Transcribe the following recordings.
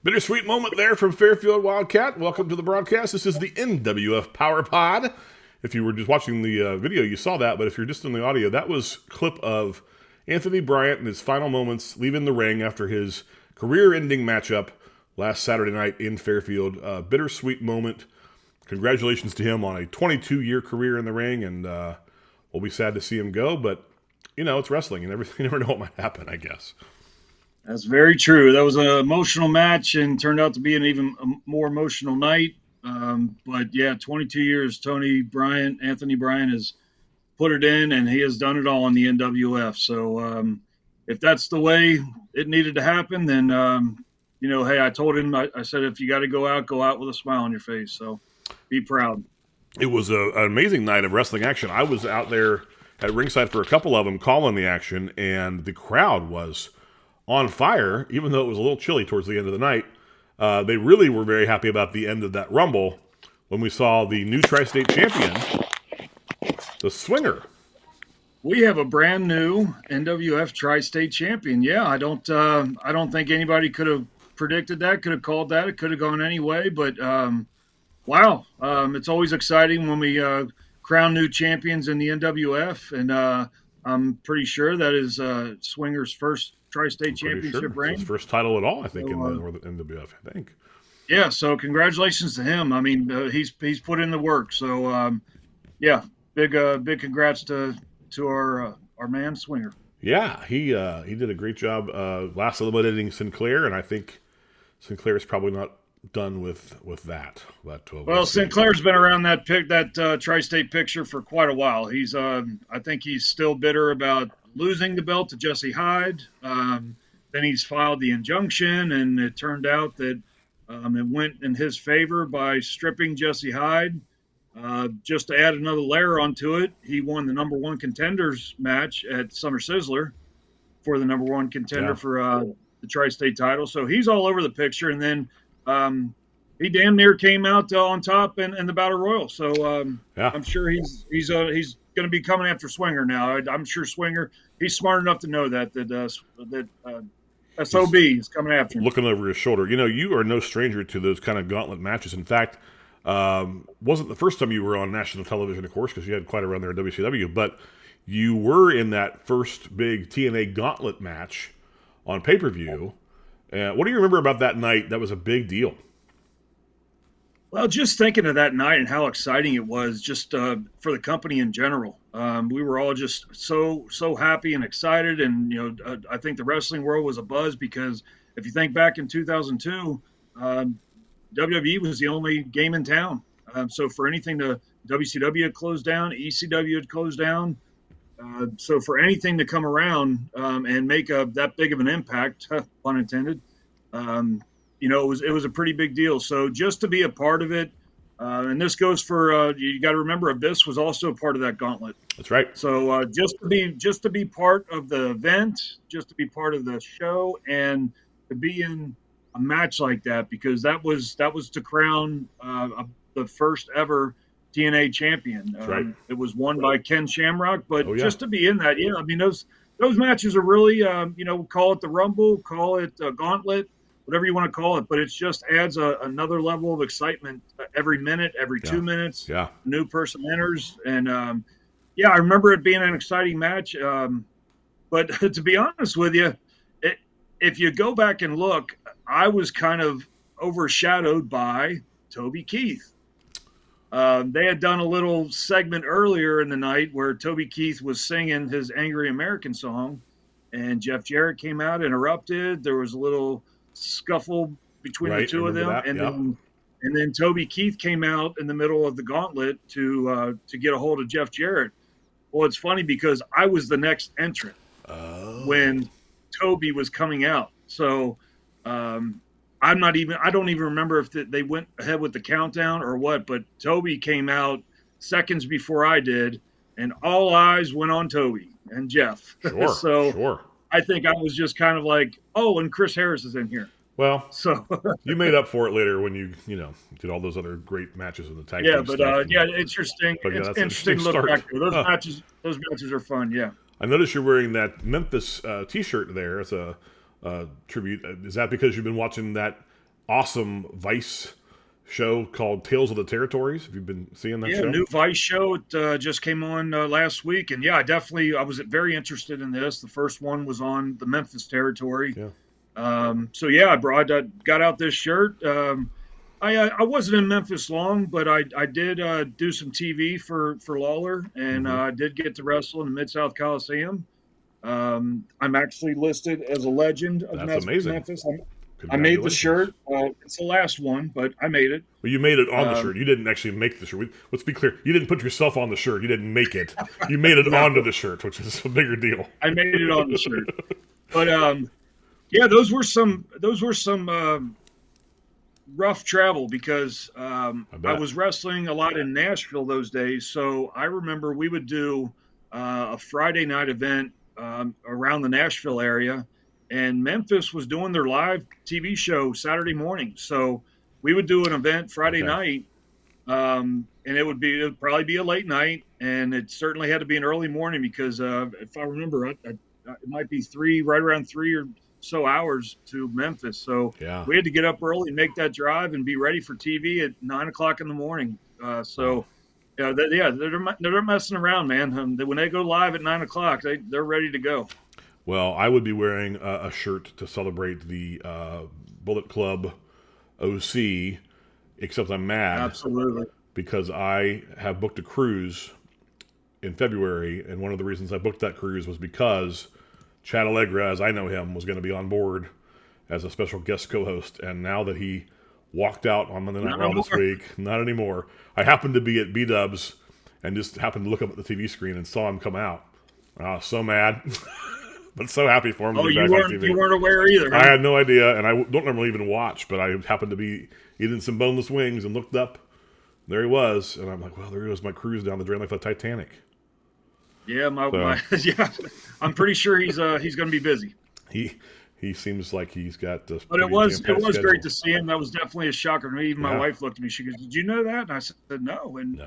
Bittersweet moment there from Fairfield Wildcat. Welcome to the broadcast. This is the NWF Power Pod. If you were just watching the video, you saw that. But if you're just in the audio, that was a clip of Anthony Bryant in his final moments leaving the ring after his career-ending matchup last Saturday night in Fairfield. Bittersweet moment. Congratulations to him on a 22-year career in the ring. And we'll be sad to see him go. But, you know, it's wrestling. You never know what might happen, I guess. That's very true. That was an emotional match and turned out to be an even more emotional night. But yeah, 22 years, Anthony Bryant has put it in, and he has done it all in the NWF. So if that's the way it needed to happen, then, hey, I told him, I said, if you got to go out with a smile on your face. So be proud. It was an amazing night of wrestling action. I was out there at ringside for a couple of them calling the action, and the crowd was on fire, even though it was a little chilly towards the end of the night. They really were very happy about the end of that Rumble when we saw the new Tri-State champion, the Swinger. We have a brand new NWF Tri-State champion. Yeah, I don't think anybody could have predicted that, could have called that. It could have gone any way, but wow. It's always exciting when we crown new champions in the NWF, and I'm pretty sure that is Swinger's first Tri-State championship reign. His first title at all, I think, in the NWF, I think. Yeah, so congratulations to him. I mean, he's put in the work. So, big congrats to our man Swinger. Yeah, he did a great job last eliminating Sinclair, and I think Sinclair is probably not done with that. But, Sinclair's been around that Tri-State picture for quite a while. He's I think he's still bitter about losing the belt to Jesse Hyde. Then he's filed the injunction, and it turned out that it went in his favor by stripping Jesse Hyde. Just to add another layer onto it, he won the number one contenders match at Summer Sizzler for the number one contender for the Tri-State title. So he's all over the picture. And then he damn near came out on top in the Battle Royal. So I'm sure he's going to be coming after Swinger now. I'm sure Swinger, he's smart enough to know that SOB is coming after him. Looking over his shoulder. You know, you are no stranger to those kind of gauntlet matches. In fact, wasn't the first time you were on national television, of course, because you had quite a run there at WCW, but you were in that first big TNA gauntlet match on pay-per-view. What do you remember about that night? That was a big deal. Well, just thinking of that night and how exciting it was just for the company in general. We were all just so happy and excited. And, I think the wrestling world was abuzz because if you think back in 2002, WWE was the only game in town. So for anything WCW had closed down, ECW had closed down. So for anything to come around and make that big of an impact, pun intended, it was a pretty big deal. So just to be a part of it, and this goes for you got to remember, Abyss was also a part of that gauntlet. That's right. So just to be part of the event, just to be part of the show, and to be in a match like that, because that was to crown the first ever TNA champion. Right. It was won by Ken Shamrock, but just to be in that, I mean those matches are really call it the Rumble, call it a gauntlet, whatever you want to call it, but it just adds another level of excitement every minute, every 2 minutes. Yeah. A new person enters, and I remember it being an exciting match. But to be honest with you, if you go back and look, I was kind of overshadowed by Toby Keith. They had done a little segment earlier in the night where Toby Keith was singing his Angry American song, and Jeff Jarrett came out, interrupted. There was a little scuffle between the Right. I two of remember them, that. Yep. and then Toby Keith came out in the middle of the gauntlet to get a hold of Jeff Jarrett. Well, it's funny because I was the next entrant when Toby was coming out. So I don't even remember if they went ahead with the countdown or what, but Toby came out seconds before I did, and all eyes went on Toby and Jeff. Sure. So Sure. I think I was just kind of like, oh, and Chris Harris is in here. Well, so you made up for it later when you did all those other great matches in the tag team but stuff. interesting. But it's interesting to look back to those matches. Those matches are fun. Yeah. I noticed you're wearing that Memphis T-shirt there. It's a tribute. Is that because you've been watching that awesome Vice show called Tales of the Territories? Have you been seeing that show? Yeah, new Vice show. It just came on last week. And yeah, I was very interested in this. The first one was on the Memphis territory. Yeah. So yeah, I got out this shirt. I wasn't in Memphis long, but I did do some TV for Lawler, and I did get to wrestle in the Mid-South Coliseum. I'm actually listed as a legend of Memphis. I made the shirt. It's the last one, but I made it. Well, you made it on the shirt. You didn't actually make the shirt. Let's be clear. You didn't put yourself on the shirt. You didn't make it. You made it onto the shirt, which is a bigger deal. I made it on the shirt. But yeah, those were some rough travel because I was wrestling a lot in Nashville those days. So I remember we would do a Friday night event around the Nashville area, and Memphis was doing their live TV show Saturday morning. So we would do an event Friday night, and it would probably be a late night, and it certainly had to be an early morning because if I remember, it might be right around 3 or so hours to Memphis. So we had to get up early and make that drive and be ready for TV at 9 o'clock in the morning. They're messing around, man. When they go live at 9 o'clock, they're ready to go. Well, I would be wearing a shirt to celebrate the Bullet Club OC, except I'm mad. Absolutely. Because I have booked a cruise in February, and one of the reasons I booked that cruise was because Chad Allegra, as I know him, was going to be on board as a special guest co-host, and now that he walked out on Monday Night Raw this week, not anymore. I happened to be at B-Dubs and just happened to look up at the TV screen and saw him come out. I was so mad, but so happy for him to be back on TV. You weren't aware either, huh? I had no idea, and I don't normally even watch, but I happened to be eating some boneless wings and looked up. There he was, and I'm like, well, there goes my cruise down the drain like the Titanic. Yeah, I'm pretty sure he's going to be busy. He seems like he's got this. But it was great to see him. That was definitely a shocker to me. Even my wife looked at me. She goes, "Did you know that?" And I said, "No." And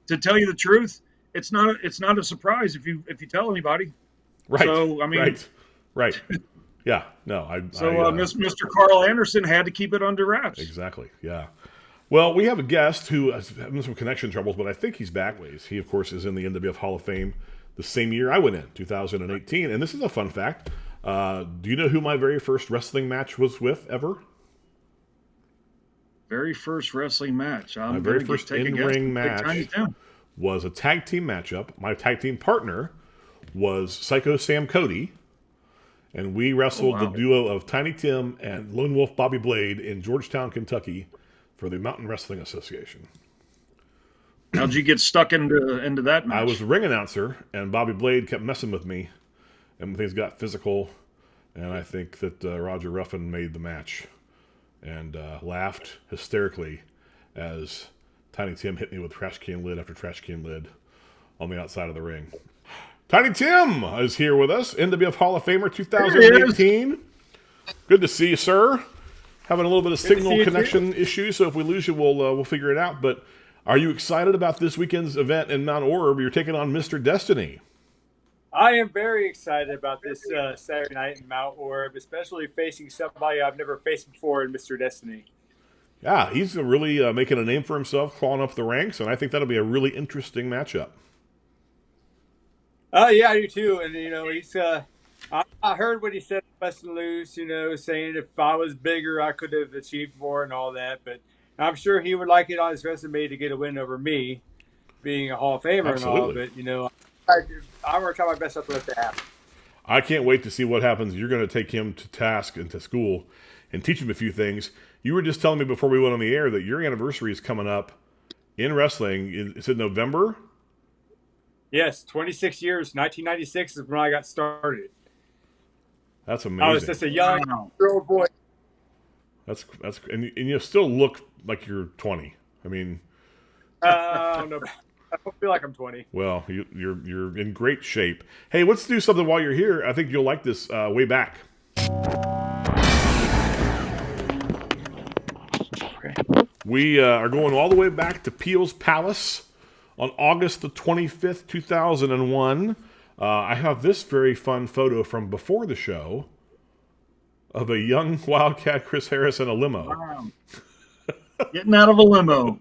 to tell you the truth, it's not a surprise if you tell anybody. Right. So I mean, right. Yeah. No. Mr. Carl Anderson had to keep it under wraps. Exactly. Yeah. Well, we have a guest who is having some connection troubles, but I think he's back. He, of course, is in the NWF Hall of Fame the same year I went in, 2018. And this is a fun fact. Do you know who my very first wrestling match was with ever? Very first wrestling match. My very first in-ring match was a tag team matchup. My tag team partner was Psycho Sam Cody, and we wrestled the duo of Tiny Tim and Lone Wolf Bobby Blade in Georgetown, Kentucky, for the Mountain Wrestling Association. How'd you get stuck into that match? I was the ring announcer, and Bobby Blade kept messing with me, and things got physical, and I think that Roger Ruffin made the match and laughed hysterically as Tiny Tim hit me with trash can lid after trash can lid on the outside of the ring. Tiny Tim is here with us, NWF Hall of Famer 2018. Good to see you, sir. Having a little bit of signal connection issues, so if we lose you, we'll figure it out. But are you excited about this weekend's event in Mount Orab? You're taking on Mr. Destiny. I am very excited about this Saturday night in Mount Orab, especially facing somebody I've never faced before in Mr. Destiny. Yeah, he's really making a name for himself, clawing up the ranks, and I think that'll be a really interesting matchup. Yeah, I do too. And, he's I heard what he said at West and Loose, saying if I was bigger, I could have achieved more and all that. But I'm sure he would like it on his resume to get a win over me, being a Hall of Famer Absolutely. and all. But I'm going to try my best not to let that happen. I can't wait to see what happens. You're going to take him to task and to school and teach him a few things. You were just telling me before we went on the air that your anniversary is coming up in wrestling. Is it November? Yes, 26 years. 1996 is when I got started. That's amazing. I was just a young girl boy. That's and you still look like you're 20. I mean, I don't know. I don't feel like I'm 20. Well, you're in great shape. Hey, let's do something while you're here. I think you'll like this. Way back. Okay. We are going all the way back to Peel's Palace on August the 25th, 2001. I have this very fun photo from before the show of a young Wildcat Chris Harris in a limo. Wow. Getting out of a limo.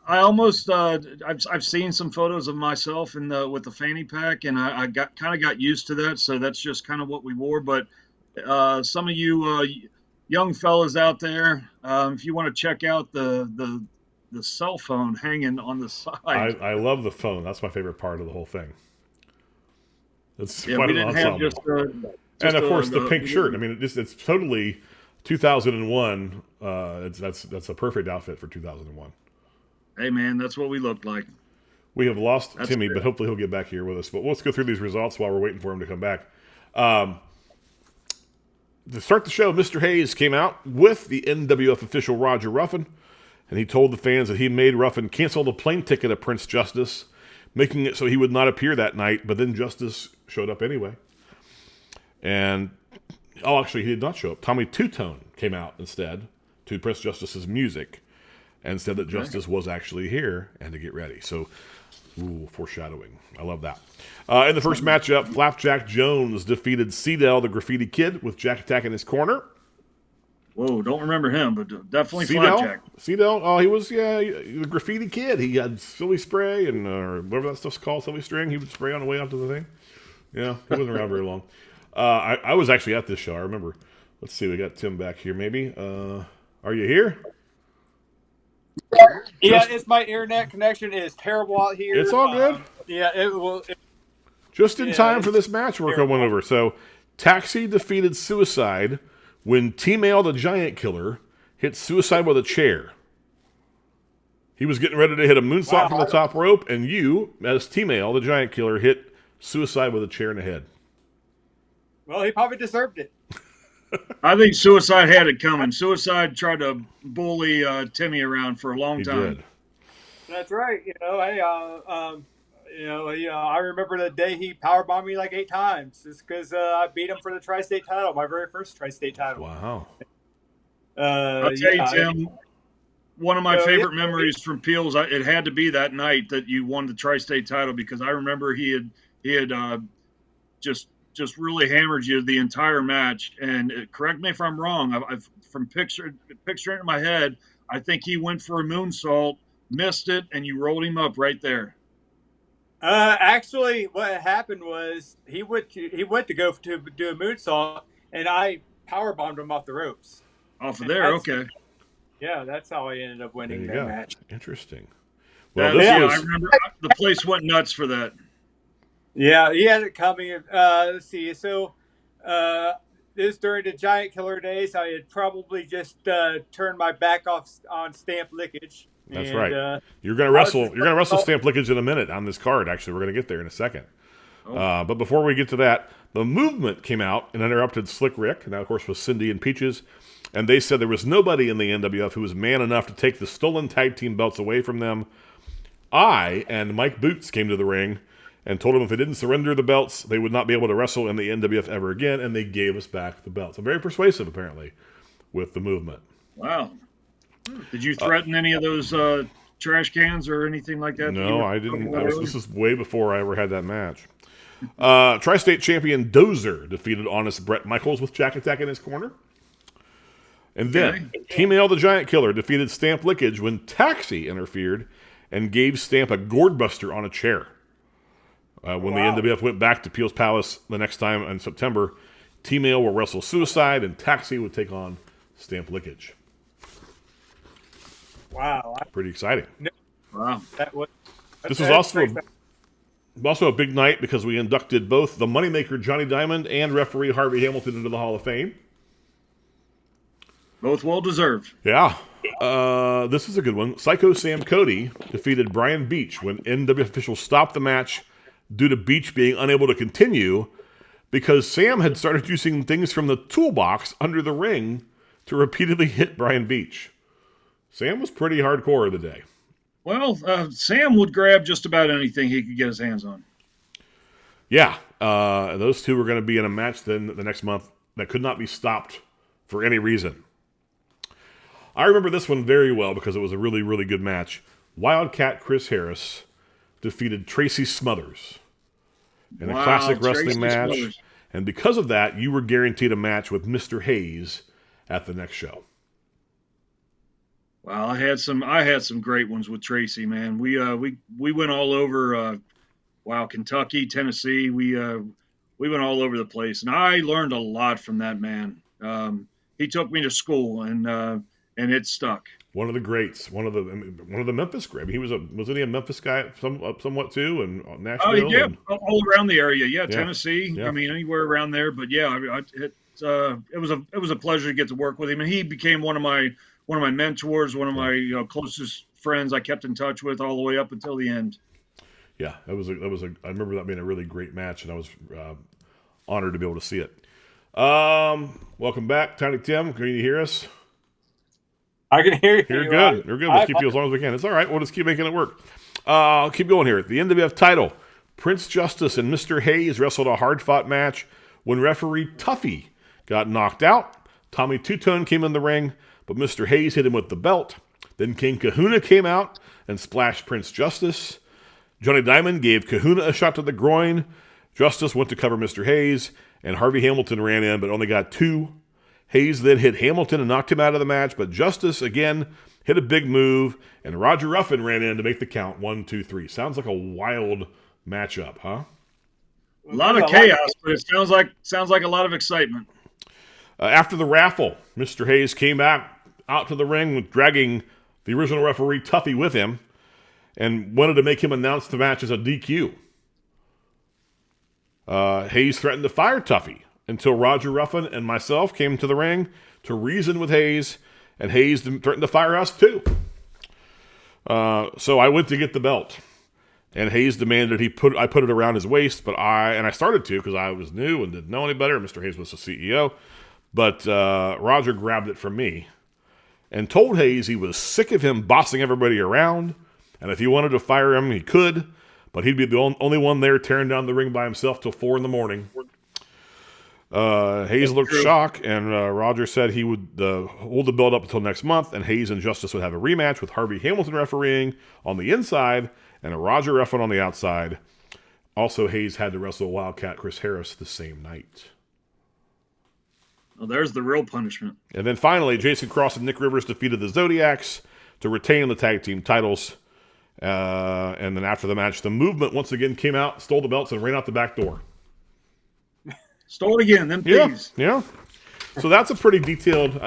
I've seen some photos of myself with the fanny pack, and I got used to that. So that's just kind of what we wore. But some of you young fellas out there, if you want to check out the cell phone hanging on the side, I love the phone. That's my favorite part of the whole thing. It's yeah, quite we an didn't have ensemble. And of course, the pink shirt. I mean, it's totally 2001. That's a perfect outfit for 2001. Hey, man, that's what we looked like. We have lost That's Timmy, great. but hopefully he'll get back here with us. But let's go through these results while we're waiting for him to come back. To start the show, Mr. Hayes came out with the NWF official Roger Ruffin, and he told the fans that he made Ruffin cancel the plane ticket of Prince Justice, making it so he would not appear that night. But then Justice showed up anyway. And, actually, he did not show up. Tommy Two-Tone came out instead to Prince Justice's music and said that Justice was actually here and to get ready. So, foreshadowing. I love that. In the first matchup, Flapjack Jones defeated Cedel, the Graffiti Kid, with Jack Attack in his corner. Whoa, don't remember him, but definitely Cedel? Flapjack. Cedel, he was, the Graffiti Kid. He had silly spray and whatever that stuff's called, silly string. He would spray on the way out to the thing. Yeah, he wasn't around very long. I was actually at this show. I remember. Let's see. We got Tim back here. Maybe. Are you here? Yeah, it's my internet connection. It is terrible out here. It's all good. Just in time for this match we're going over. So, Taxi defeated Suicide when T-Mail, the Giant Killer, hit Suicide with a chair. He was getting ready to hit a moonsault from the top rope, and you, as T-Mail, the Giant Killer, hit Suicide with a chair in the head. Well, he probably deserved it. I think Suicide had it coming. Suicide tried to bully Timmy around for a long time. Did. That's right. Hey, I remember the day he powerbombed me like 8 times. Just because I beat him for the Tri-State title, my very first Tri-State title. Wow. I'll tell you, Tim, one of my favorite memories from Peel's, it had to be that night that you won the Tri-State title, because I remember he had just really hammered you the entire match. And correct me if I'm wrong. I've from picturing it in my head, I think he went for a moonsault, missed it, and you rolled him up right there. Actually, what happened was he went to go to do a moonsault, and I powerbombed him off the ropes. Off of there, okay. Yeah, that's how I ended up winning that match. Interesting. Well, I remember the place went nuts for that. Yeah, he had it coming. Let's see. So, this during the Giant Killer days, I had probably just turned my back off on Stamp Lickage. That's right. You're gonna wrestle. You're gonna wrestle Stamp Lickage in a minute on this card. Actually, we're gonna get there in a second. Oh. But before we get to that, the Movement came out and interrupted Slick Rick, and that, of course, was Cindy and Peaches. And they said there was nobody in the NWF who was man enough to take the stolen tag team belts away from them. I and Mike Boots came to the ring and told them if they didn't surrender the belts, they would not be able to wrestle in the NWF ever again, and they gave us back the belts. I'm very persuasive, apparently, with the Movement. Wow. Did you threaten any of those trash cans or anything like that? No, I didn't. This is way before I ever had that match. Tri-State champion Dozer defeated Honest Brett Michaels with Jack Attack in his corner. And then T-Mail, the Giant Killer, defeated Stamp Lickage when Taxi interfered and gave Stamp a gourd buster on a chair. When the NWF went back to Peel's Palace the next time in September, T-Mail will wrestle Suicide and Taxi would take on Stamp Lickage. Wow. Pretty exciting. Wow. This was also a big night because we inducted both the moneymaker Johnny Diamond and referee Harvey Hamilton into the Hall of Fame. Both well deserved. Yeah. This is a good one. Psycho Sam Cody defeated Brian Beach when NWF officials stopped the match due to Beach being unable to continue because Sam had started using things from the toolbox under the ring to repeatedly hit Brian Beach. Sam was pretty hardcore the day. Well, Sam would grab just about anything he could get his hands on. Yeah. Those two were going to be in a match then the next month that could not be stopped for any reason. I remember this one very well because it was a really, really good match. Wildcat Chris Harris defeated Tracy Smothers in a classic wrestling match. Smothers. And because of that, you were guaranteed a match with Mr. Hayes at the next show. Well, I had some great ones with Tracy, man. We went all over Kentucky, Tennessee. We went all over the place, and I learned a lot from that man. He took me to school, and it stuck. One of the greats, one of the Memphis greats. I mean, wasn't he a Memphis guy somewhat too, and Nashville? Yeah, all around the area. Yeah, Tennessee. Yeah. I mean, anywhere around there. But yeah, it was a pleasure to get to work with him, and he became one of my mentors, one of my closest friends. I kept in touch with all the way up until the end. Yeah, I remember that being a really great match, and I was honored to be able to see it. Welcome back, Tiny Tim. Can you hear us? I can hear you. You're good. You're good. We'll keep you as long as we can. It's all right. We'll just keep making it work. I'll keep going here. The NWF title. Prince Justice and Mr. Hayes wrestled a hard-fought match when referee Tuffy got knocked out. Tommy Two-Tone came in the ring, but Mr. Hayes hit him with the belt. Then King Kahuna came out and splashed Prince Justice. Johnny Diamond gave Kahuna a shot to the groin. Justice went to cover Mr. Hayes, and Harvey Hamilton ran in, but only got 2. Hayes then hit Hamilton and knocked him out of the match, but Justice, again, hit a big move, and Roger Ruffin ran in to make the count 1, 2, 3. Sounds like a wild matchup, huh? A lot of chaos, but it sounds like a lot of excitement. After the raffle, Mr. Hayes came back out to the ring dragging the original referee Tuffy with him and wanted to make him announce the match as a DQ. Hayes threatened to fire Tuffy until Roger Ruffin and myself came to the ring to reason with Hayes, and Hayes threatened to fire us too. So I went to get the belt, and Hayes demanded I put it around his waist, but I started to because I was new and didn't know any better. Mr. Hayes was the CEO, but Roger grabbed it from me and told Hayes he was sick of him bossing everybody around, and if he wanted to fire him, he could, but he'd be the only one there tearing down the ring by himself till 4 a.m. Hayes looked shocked, and Roger said he would hold the belt up until next month, and Hayes and Justice would have a rematch with Harvey Hamilton refereeing on the inside and a Roger Ruffin on the outside. Also, Hayes had to wrestle Wildcat Chris Harris the same night. Well, there's the real punishment. And then finally, Jason Cross and Nick Rivers defeated the Zodiacs to retain the tag team titles. And then after the match, the Movement once again came out, stole the belts, and ran out the back door. Stole it again, then please. Yeah. So that's a pretty detailed.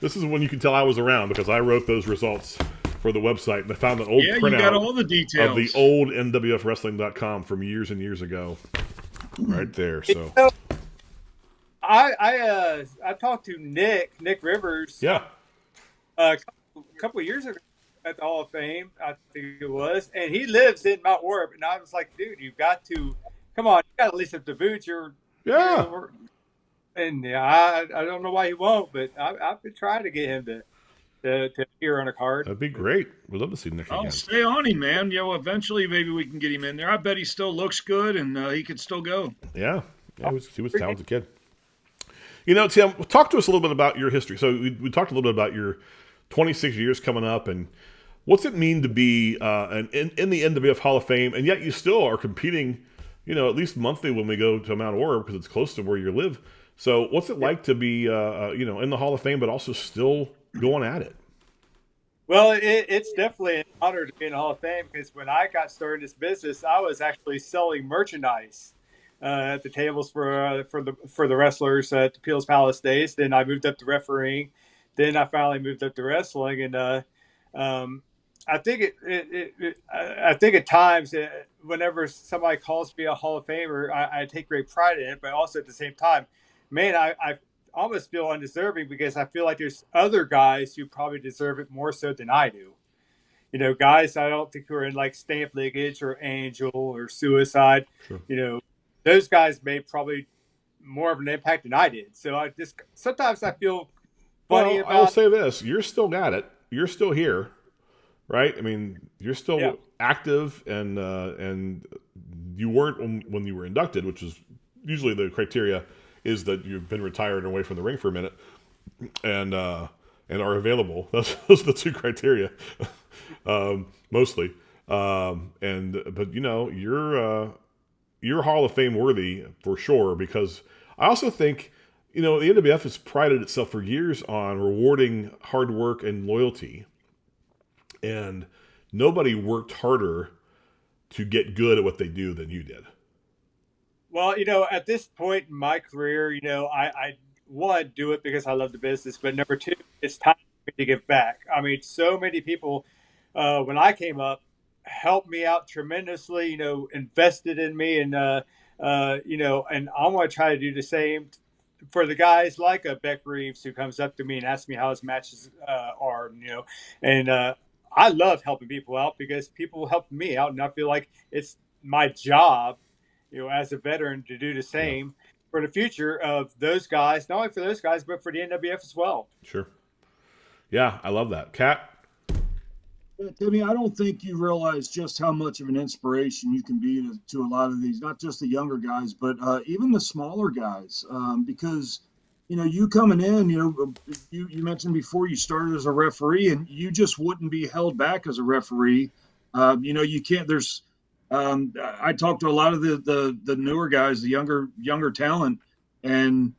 This is when you can tell I was around because I wrote those results for the website, and I found an old printout you got all the details of the old NWFWrestling.com from years and years ago, right there. So I talked to Nick Rivers. Yeah. A couple of years ago at the Hall of Fame, I think it was, and he lives in Mount Orab, and I was like, dude, you've got to come on, you got to at least have the boots. Yeah. And I don't know why he won't, but I've been trying to get him to appear on a card. That'd be great. We'd love to see Nick again. Stay on him, man. Eventually maybe we can get him in there. I bet he still looks good, and he could still go. Yeah, he was a talented kid. Tim, talk to us a little bit about your history. So we talked a little bit about your 26 years coming up, and what's it mean to be in the NWF Hall of Fame, and yet you still are competing, at least monthly when we go to Mount Orab because it's close to where you live. So what's it like to be, in the Hall of Fame, but also still going at it? Well, it's definitely an honor to be in the Hall of Fame because when I got started in this business, I was actually selling merchandise at the tables for the wrestlers at the Peel's Palace days. Then I moved up to refereeing. Then I finally moved up to wrestling, and I think I think at times, whenever somebody calls me a Hall of Famer, I take great pride in it. But also at the same time, man, I almost feel undeserving because I feel like there's other guys who probably deserve it more so than I do. Guys I don't think who are in like Stamp Lickage or Angel or Suicide. Sure. Those guys made probably more of an impact than I did. So I just sometimes I feel funny I will about. say this: you're still got it. You're still here, right? I mean, you're still active, and you weren't when you were inducted, which is usually the criteria is that you've been retired and away from the ring for a minute, and are available. Those are the two criteria, mostly. But you're Hall of Fame worthy for sure, because I also think, the NWF has prided itself for years on rewarding hard work and loyalty. And nobody worked harder to get good at what they do than you did. Well, at this point in my career, I one, do it because I love the business, but number two, it's time for me to give back. I mean, so many people, when I came up, helped me out tremendously, invested in me, and, and I want to try to do the same for the guys like Beck Reeves, who comes up to me and asks me how his matches are, and I love helping people out because people help me out, and I feel like it's my job, as a veteran, to do the same for the future of those guys, not only for those guys, but for the NWF as well. Sure. Yeah, I love that. Kat? Timmy, I don't think you realize just how much of an inspiration you can be to a lot of these, not just the younger guys, but even the smaller guys. Because, you coming in, you mentioned before you started as a referee, and you just wouldn't be held back as a referee. You can't. There's. I talked to a lot of the newer guys, the younger talent, and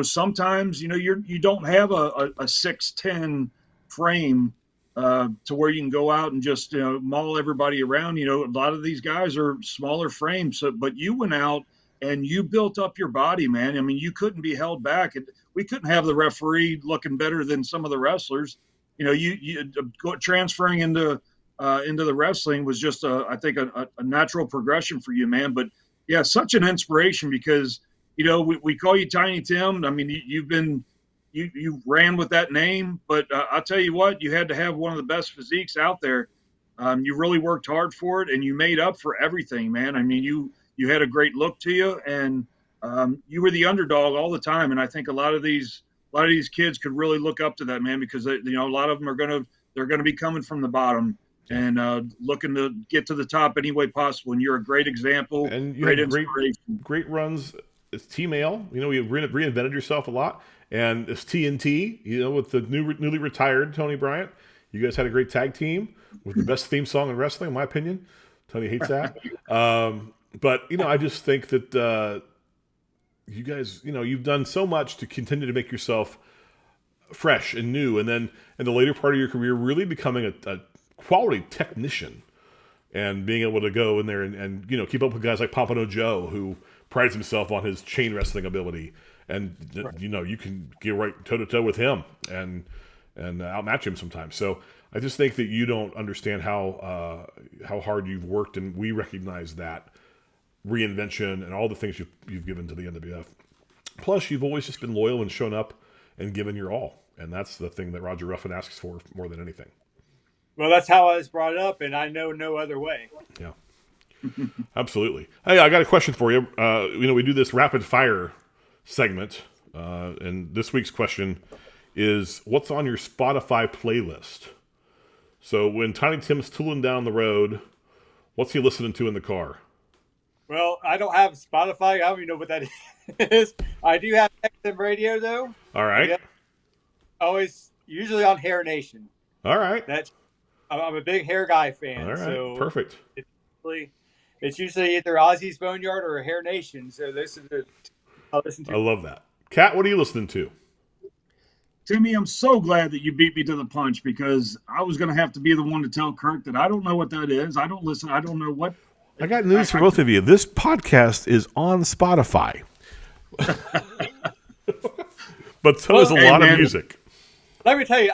sometimes you don't have a 6'10" frame. To where you can go out and just maul everybody around. A lot of these guys are smaller frames, but you went out and you built up your body, man. I mean, you couldn't be held back. We couldn't have the referee looking better than some of the wrestlers. You transferring into the wrestling was just I think a natural progression for you, man. But yeah, such an inspiration because we call you Tiny Tim. I mean, you ran with that name, but I'll tell you what, you had to have one of the best physiques out there. You really worked hard for it, and you made up for everything, man. I mean, you had a great look to you, and you were the underdog all the time. And I think a lot of these kids could really look up to that, man, because a lot of them they're gonna be coming from the bottom and looking to get to the top any way possible. And you're a great example, and you great had inspiration. great runs. It's T-Mail. You reinvented yourself a lot. And it's TNT, with the newly retired Tony Bryant. You guys had a great tag team with the best theme song in wrestling, in my opinion. Tony hates that. But, I just think that you guys, you've done so much to continue to make yourself fresh and new. And then in the later part of your career, really becoming a quality technician and being able to go in there and keep up with guys like Pompano Joe, who prides himself on his chain wrestling ability. And you can get right toe to toe with him and outmatch him sometimes. So I just think that you don't understand how hard you've worked, and we recognize that reinvention and all the things you've given to the NWF. Plus, you've always just been loyal and shown up and given your all, and that's the thing that Roger Ruffin asks for more than anything. Well, that's how I was brought up, and I know no other way. Yeah, absolutely. Hey, I got a question for you. We do this rapid fire segment, and this week's question is, what's on your Spotify playlist? So when Tiny Tim's tooling down the road, what's he listening to in the car? Well, I don't have Spotify. I don't even know what that is. I do have XM radio, though. All right. Yeah. Usually on Hair Nation. All right. I'm a big Hair Guy fan. All right. So Perfect. It's usually either Ozzy's Boneyard or Hair Nation. So those are the I'll listen to. I love that. Kat, what are you listening to? Timmy, I'm so glad that you beat me to the punch, because I was going to have to be the one to tell Kirk that I don't know what that is. I don't listen. I don't know what. I got news for both of you. This podcast is on Spotify. But so is a lot of music. Let me tell you,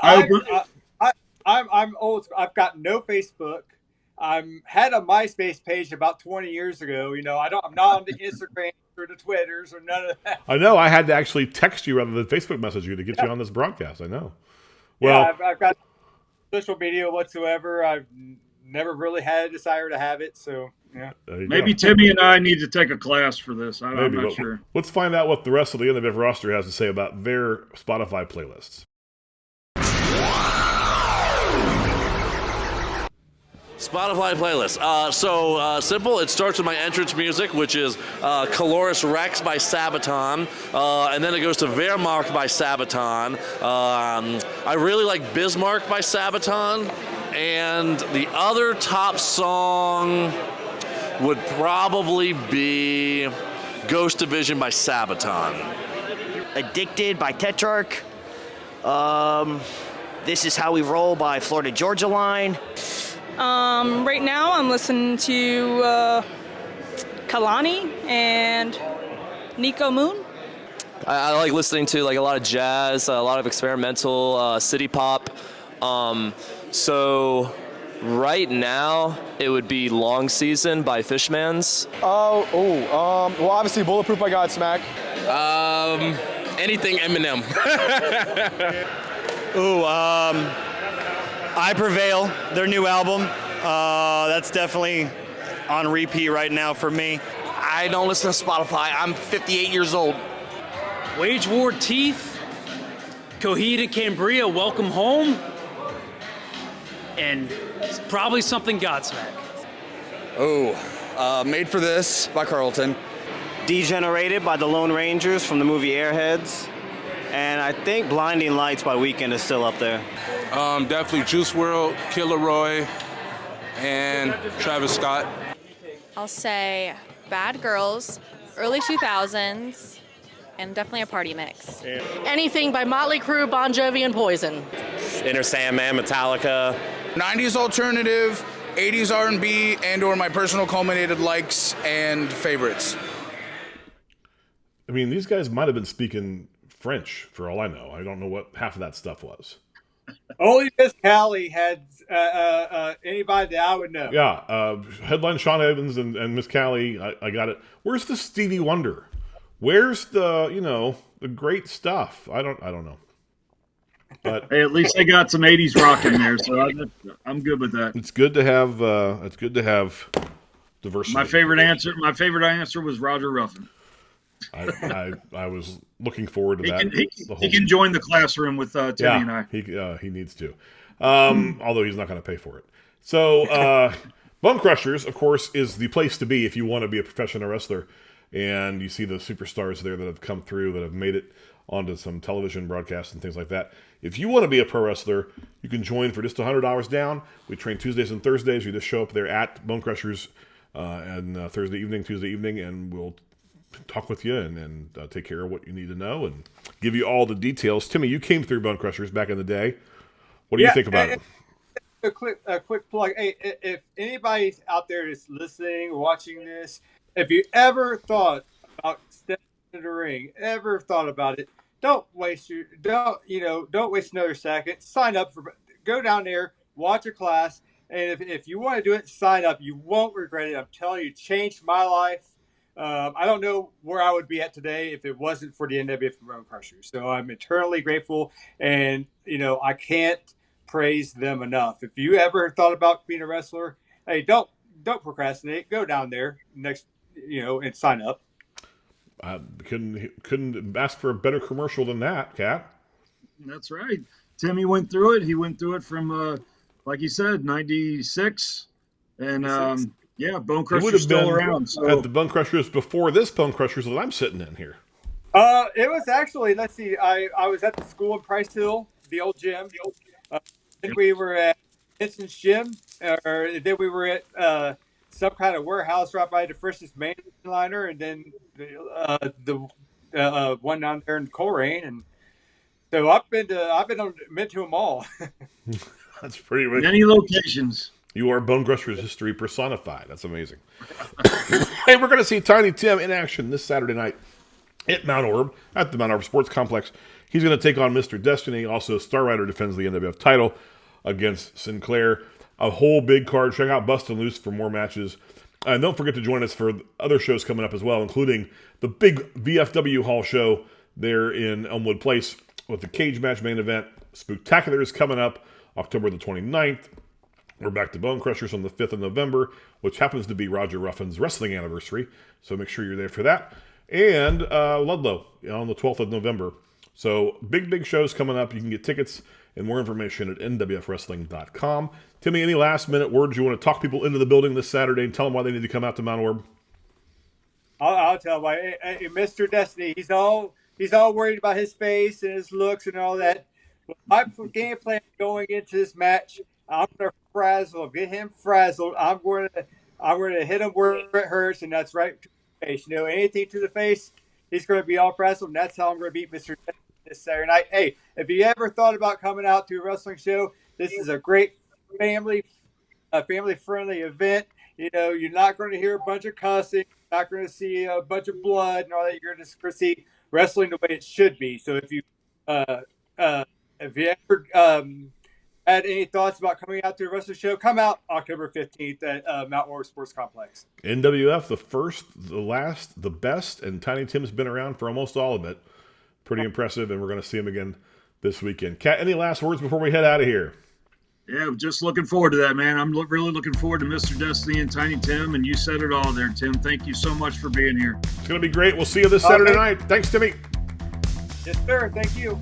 I'm I'm old. I've got no Facebook. Had a MySpace page about 20 years ago. I'm not on the Instagram or the Twitters or none of that. I know. I had to actually text you rather than Facebook message you to get you on this broadcast. I know. Well, Yeah, I've got social media whatsoever. I've never really had a desire to have it. So yeah. Maybe Timmy and I need to take a class for this. I'm not sure. Let's find out what the rest of the NWF roster has to say about their Spotify playlists. Spotify playlist. Simple. It starts with my entrance music, which is Caloris Rex by Sabaton, and then it goes to Wehrmacht by Sabaton. I really like Bismarck by Sabaton, and the other top song would probably be Ghost Division by Sabaton. Addicted by Tetrarch. This Is How We Roll by Florida Georgia Line. Right now I'm listening to Kalani and Nico Moon. I like listening to like a lot of jazz, a lot of experimental city pop. So right now it would be Long Season by Fishmans. Well, obviously Bulletproof by Godsmack. Anything Eminem. I Prevail, their new album. That's definitely on repeat right now for me. I don't listen to Spotify. I'm 58 years old. Wage War Teeth, Coheed Cambria, Welcome Home, and probably something Godsmack. Made for This by Carlton. Degenerated by the Lone Rangers from the movie Airheads. And I think Blinding Lights by Weeknd is still up there. Definitely Juice WRLD, Killer Roy, and Travis Scott. I'll say Bad Girls, early 2000s, and definitely a party mix. Anything by Motley Crue, Bon Jovi, and Poison. Enter Sandman, Metallica. 90s alternative, 80s R&B, and/or my personal culminated likes and favorites. I mean, these guys might have been speaking French for all I know. I don't know what half of that stuff was. Only Miss Callie had anybody that I would know. Yeah, headline Sean Evans and Miss Callie. I got it. Where's the Stevie Wonder? Where's the the great stuff? I don't know. But hey, at least they got some '80s rock in there, so I'm good with that. It's good to have. Diversity. My favorite answer was Roger Ruffin. I was looking forward to that. He can join the classroom with Timmy and I. He needs to, although he's not going to pay for it. So, Bone Crushers, of course, is the place to be if you want to be a professional wrestler, and you see the superstars there that have come through, that have made it onto some television broadcasts and things like that. If you want to be a pro wrestler, you can join for just $100 down. We train Tuesdays and Thursdays. You just show up there at Bone Crushers and Tuesday evening, and we'll talk with you and take care of what you need to know and give you all the details. Timmy, you came through Bone Crushers back in the day. What do you think about it? A quick plug. Hey, if anybody out there is listening, watching this, if you ever thought about stepping into the ring, ever thought about it, don't waste another second. Sign up go down there, watch a class, and if you want to do it, sign up. You won't regret it. I'm telling you, it changed my life. I don't know where I would be at today if it wasn't for the NWF Bone Crushers. So I'm eternally grateful, and I can't praise them enough. If you ever thought about being a wrestler, hey, don't procrastinate. Go down there next, and sign up. I couldn't ask for a better commercial than that, Kat. That's right. Timmy went through it. He went through it from, like you said, 96, and Bone Crushers is still around. So. At the Bone Crushers before this Bone Crushers that I'm sitting in here. It was actually, let's see, I was at the school in Price Hill, the old gym. Then we were at Vincent's gym, or then we were at some kind of warehouse right by the Frisch's mainliner, and then the one down there in Coleraine, and so I've been to them all. That's pretty rich. Many locations. You are Bone Crushers history personified. That's amazing. Hey, we're going to see Tiny Tim in action this Saturday night at Mount Orab, at the Mount Orab Sports Complex. He's going to take on Mr. Destiny. Also, Star Rider defends the NWF title. against Sinclair. A whole big card. Check out Bustin' Loose for more matches. And don't forget to join us for other shows coming up as well, including the big VFW Hall show there in Elmwood Place with the cage match main event. Spooktacular is coming up October the 29th. We're back to Bone Crushers on the 5th of November, which happens to be Roger Ruffin's wrestling anniversary. So make sure you're there for that. And Ludlow on the 12th of November. So big shows coming up. You can get tickets and more information at nwfwrestling.com. Timmy, any last minute words you want to talk people into the building this Saturday and tell them why they need to come out to Mount Orb? I'll tell them why. Hey, Mr. Destiny, he's all worried about his face and his looks and all that. My game plan going into this match, I'm gonna frazzle him, get him frazzled. I'm gonna hit him where it hurts, and that's right to the face. You know, anything to the face, he's gonna be all frazzled, and that's how I'm gonna beat Mr. Destiny this Saturday night. Hey, if you ever thought about coming out to a wrestling show, this is a great family-friendly event. You know, you're not going to hear a bunch of cussing, you're not going to see a bunch of blood and all that. You're just going to see wrestling the way it should be. So if you ever had any thoughts about coming out to a wrestling show, come out October 15th at Mount Orb Sports Complex. NWF, the first, the last, the best, and Tiny Tim's been around for almost all of it. Pretty impressive, and we're going to see him again this weekend. Kat, any last words before we head out of here? Yeah, just looking forward to that, man. I'm really looking forward to Mr. Destiny and Tiny Tim, and you said it all there, Tim. Thank you so much for being here. It's going to be great. We'll see you this Saturday night. Thanks, Timmy. Yes, sir. Thank you.